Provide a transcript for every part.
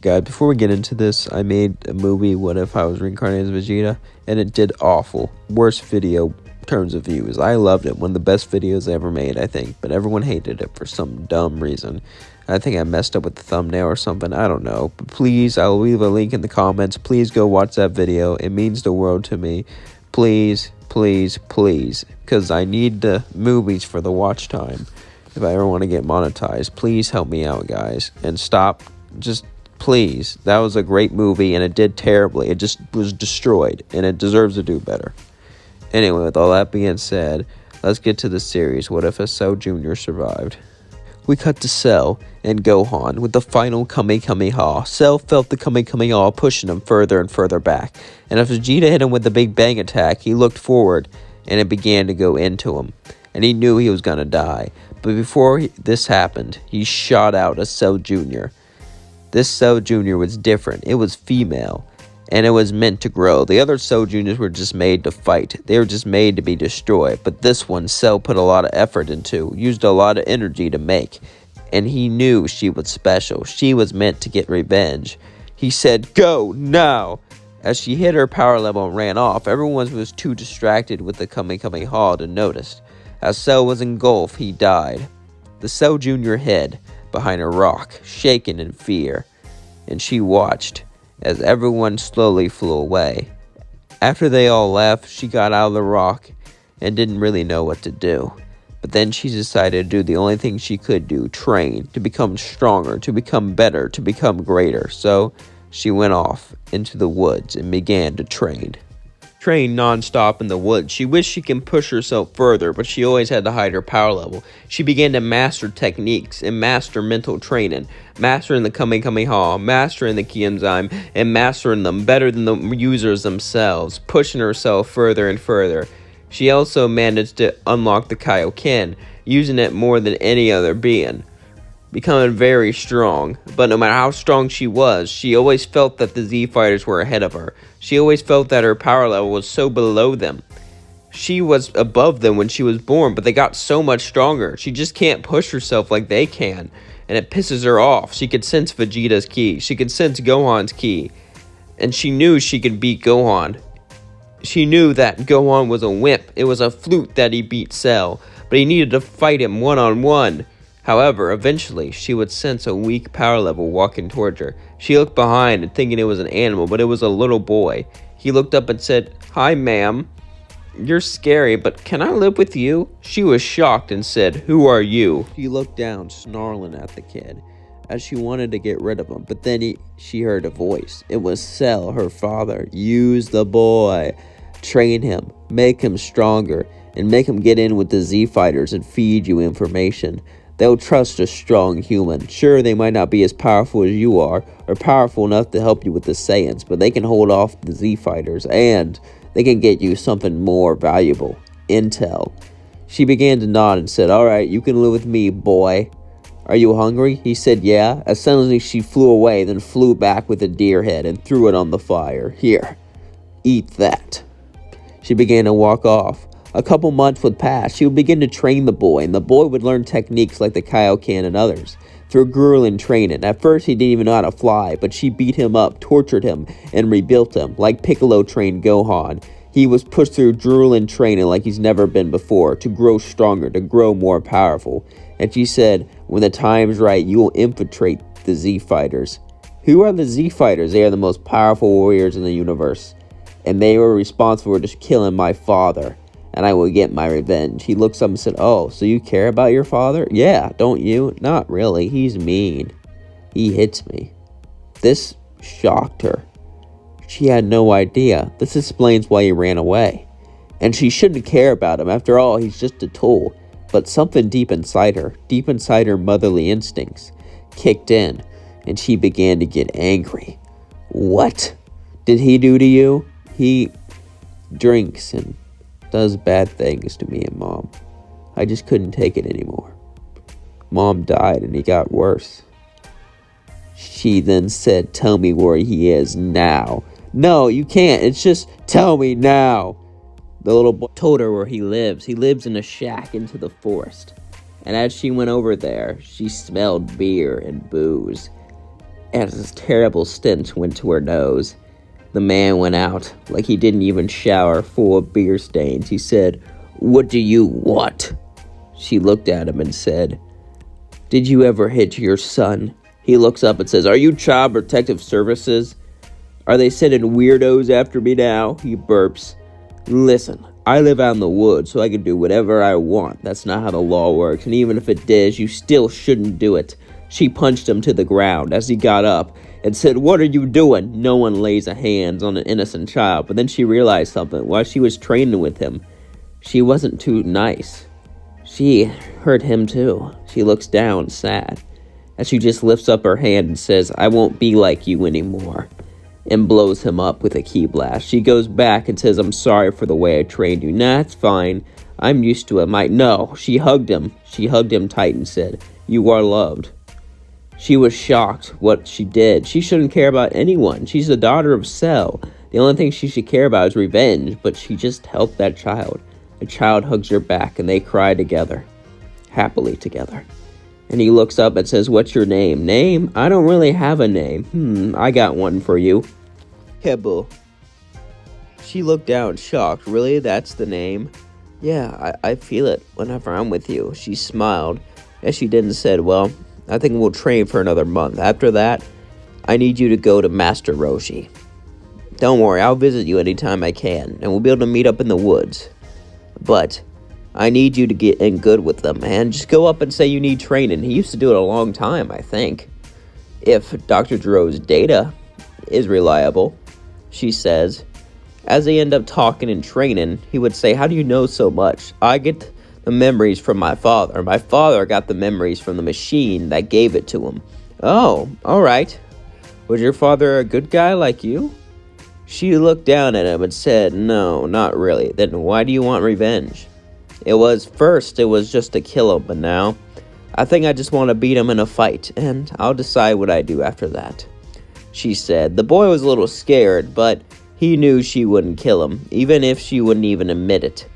Guys, before we get into this, I made a movie, What If I Was Reincarnated as Vegeta, and it did awful. Worst video terms of views. I loved it. One of the best videos I ever made, I think, but everyone hated it for some dumb reason. I think I messed up with the thumbnail or something. I don't know. But please, I'll leave a link in the comments. Please go watch that video. It means the world to me. Please, please, please. Because I need the movies for the watch time. If I ever want to get monetized, please help me out, guys. And stop. Just please. That was a great movie, and it did terribly. It just was destroyed, and it deserves to do better. Anyway, with all that being said, let's get to the series. What if a Cell Jr. survived? We cut to Cell and Gohan with the final Kamehameha. Cell felt the Kamehameha pushing him further and further back, and as Vegeta hit him with the Big Bang attack, he looked forward, and it began to go into him, and he knew he was going to die. But before this happened, he shot out a Cell Jr. This Cell Jr. was different. It was female, and it was meant to grow. The other Cell Juniors were just made to fight. They were just made to be destroyed. But this one, Cell put a lot of effort into, used a lot of energy to make. And he knew she was special. She was meant to get revenge. He said, "Go, now!" As she hit her power level and ran off, everyone was too distracted with the Kamehameha to notice. As Cell was engulfed, he died. The Cell Jr. hid behind a rock, shaken in fear. And she watched as everyone slowly flew away. After they all left, she got out of the rock and didn't really know what to do. But then she decided to do the only thing she could do, train, to become stronger, to become better, to become greater. So she went off into the woods and began to train. Train non-stop in the woods. She wished she could push herself further, but she always had to hide her power level. She began to master techniques and master mental training, mastering the Kamehameha, mastering the Ki enzyme, and mastering them better than the users themselves, pushing herself further and further. She also managed to unlock the Kaioken, using it more than any other being, becoming very strong. But no matter how strong she was, she always felt that the Z Fighters were ahead of her. She always felt that her power level was so below them. She was above them when she was born, but they got so much stronger. She just can't push herself like they can, and it pisses her off. She could sense Vegeta's ki. She could sense Gohan's ki, and she knew she could beat Gohan. She knew that Gohan was a wimp. It was a fluke that he beat Cell, but he needed to fight him one-on-one. However, eventually, she would sense a weak power level walking towards her. She looked behind and thinking it was an animal, but it was a little boy. He looked up and said, "Hi, ma'am. You're scary, but can I live with you?" She was shocked and said, "Who are you?" She looked down, snarling at the kid, as she wanted to get rid of him. But then she heard a voice. It was Cell, her father. "Use the boy. Train him. Make him stronger. And make him get in with the Z Fighters and feed you information. They'll trust a strong human. Sure, they might not be as powerful as you are, or powerful enough to help you with the Saiyans, but they can hold off the Z Fighters, and they can get you something more valuable. Intel." She began to nod and said, "Alright, you can live with me, boy. Are you hungry?" He said, "Yeah." As suddenly she flew away, then flew back with a deer head and threw it on the fire. "Here, eat that." She began to walk off. A couple months would pass. She would begin to train the boy, and the boy would learn techniques like the Kaioken and others. Through grueling training. At first, he didn't even know how to fly, but she beat him up, tortured him, and rebuilt him. Like Piccolo trained Gohan, he was pushed through grueling training like he's never been before, to grow stronger, to grow more powerful. And she said, "When the time's right, you will infiltrate the Z Fighters." Who are the Z Fighters? They are the most powerful warriors in the universe, and they were responsible for just killing my father. And I will get my revenge. He looks up and said, "Oh, so you care about your father?" "Yeah, don't you?" "Not really. He's mean. He hits me." This shocked her. She had no idea. This explains why he ran away. And she shouldn't care about him. After all, he's just a tool. But something deep inside her motherly instincts, kicked in, and she began to get angry. "What did he do to you?" "He drinks and does bad things to me and Mom. I just couldn't take it anymore. Mom died and he got worse." She then said, "Tell me where he is now." "No, you can't. It's just, tell me now." The little boy told her where he lives. He lives in a shack into the forest. And as she went over there, she smelled beer and booze. as this terrible stench went to her nose. The man went out, like he didn't even shower, full of beer stains. He said, "What do you want?" She looked at him and said, "Did you ever hit your son?" He looks up and says, "Are you Child Protective Services? Are they sending weirdos after me now?" He burps. "Listen, I live out in the woods, so I can do whatever I want. That's not how the law works, and even if it did, you still shouldn't do it." She punched him to the ground as he got up and said, "What are you doing?" No one lays a hands on an innocent child, but then she realized something. While she was training with him, she wasn't too nice. She hurt him too. She looks down, sad, as she just lifts up her hand and says, "I won't be like you anymore," and blows him up with a key blast. She goes back and says, "I'm sorry for the way I trained you." "Nah, it's fine. I'm used to it." No, she hugged him. She hugged him tight and said, "You are loved." She was shocked what she did. She shouldn't care about anyone. She's the daughter of Cell. The only thing she should care about is revenge, but she just helped that child. The child hugs her back, and they cry together, happily together. And he looks up and says, "What's your name?" "Name? I don't really have a name." I got one for you. Kibble. She looked down, shocked. "Really? That's the name?" "Yeah, I feel it whenever I'm with you." She smiled as she did and said, "Well, I think we'll train for another month. After that, I need you to go to Master Roshi. Don't worry, I'll visit you anytime I can, and we'll be able to meet up in the woods. But I need you to get in good with them, man. Just go up and say you need training." He used to do it a long time, I think. "If Dr. Giroux's data is reliable," she says. As they end up talking and training, he would say, "How do you know so much?" "I get the memories from my father. My father got the memories from the machine that gave it to him." "Oh, all right. Was your father a good guy like you?" She looked down at him and said, "No, not really." "Then why do you want revenge?" It was just to kill him, but now I think I just want to beat him in a fight, and I'll decide what I do after that," she said. The boy was a little scared, but he knew she wouldn't kill him, even if she wouldn't even admit it.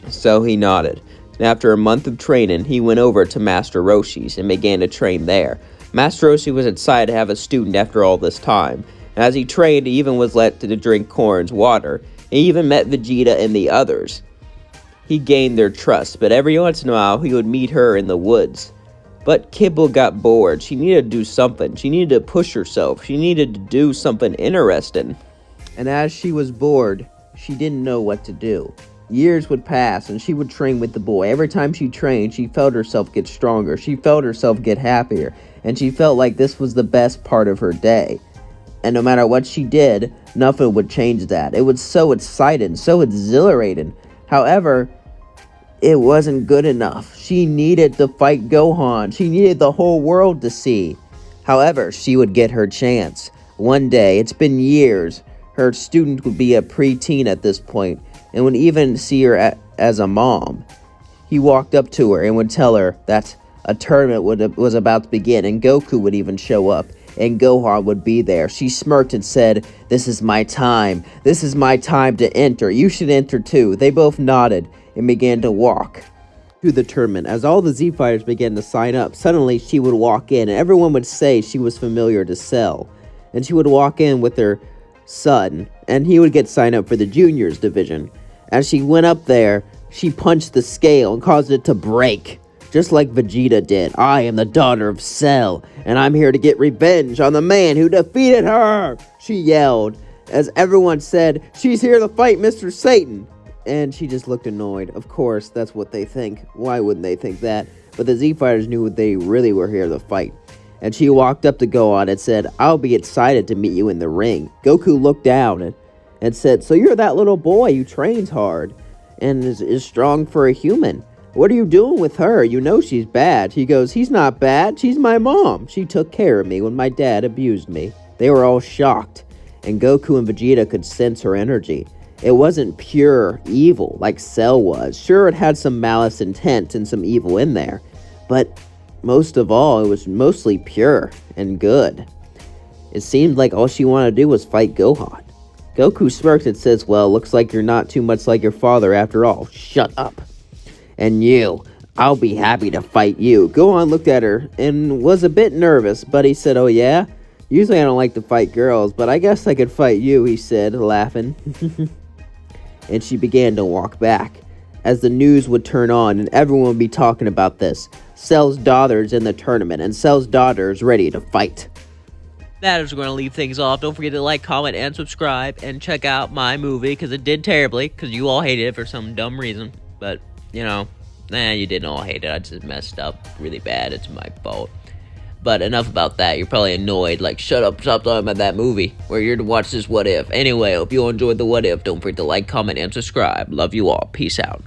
So he nodded. And after a month of training, he went over to Master Roshi's and began to train there. Master Roshi was excited to have a student after all this time. And as he trained, he even was let to drink Korin's water. He even met Vegeta and the others. He gained their trust, but every once in a while, he would meet her in the woods. But Kibble got bored. She needed to do something. She needed to push herself. She needed to do something interesting. And as she was bored, she didn't know what to do. Years would pass, and she would train with the boy. Every time she trained, she felt herself get stronger. She felt herself get happier, and she felt like this was the best part of her day. And no matter what she did, nothing would change that. It was so exciting, so exhilarating. However, it wasn't good enough. She needed to fight Gohan. She needed the whole world to see. However, she would get her chance. One day, it's been years, her student would be a preteen at this point, and would even see her as a mom. He walked up to her and would tell her that a tournament was about to begin, and Goku would even show up, and Gohan would be there. She smirked and said, "This is my time. This is my time to enter. You should enter too." They both nodded and began to walk to the tournament. As all the Z-Fighters began to sign up, suddenly she would walk in, and everyone would say she was familiar to Cell. And she would walk in with her son, and he would get signed up for the juniors division. As she went up there, she punched the scale and caused it to break, just like Vegeta did. "I am the daughter of Cell, and I'm here to get revenge on the man who defeated her," she yelled, as everyone said, "She's here to fight Mr. Satan." And she just looked annoyed. Of course, that's what they think. Why wouldn't they think that? But the Z-Fighters knew they really were here to fight. And she walked up to Gohan and said, "I'll be excited to meet you in the ring." Goku looked down and said, "So you're that little boy who trains hard and is strong for a human. What are you doing with her? You know she's bad." He goes, "He's not bad. She's my mom. She took care of me when my dad abused me." They were all shocked, and Goku and Vegeta could sense her energy. It wasn't pure evil like Cell was. Sure, it had some malice intent and some evil in there, but most of all, it was mostly pure and good. It seemed like all she wanted to do was fight Gohan. Goku smirked and says, "Well, looks like you're not too much like your father after all. Shut up. And you, I'll be happy to fight you." Gohan looked at her and was a bit nervous, but he said, "Oh yeah? Usually I don't like to fight girls, but I guess I could fight you, he said, laughing. And she began to walk back. As the news would turn on and everyone would be talking about this. Cell's daughter's in the tournament, and Cell's daughter is ready to fight. That is going to leave things off. Don't forget to like, comment, and subscribe, and check out my movie, because it did terribly, because you all hated it for some dumb reason. But, you know, you didn't all hate it. I just messed up really bad. It's my fault. But enough about that. You're probably annoyed. Like, shut up, stop talking about that movie. We're here to watch this What If. Anyway, hope you all enjoyed the What If. Don't forget to like, comment, and subscribe. Love you all. Peace out.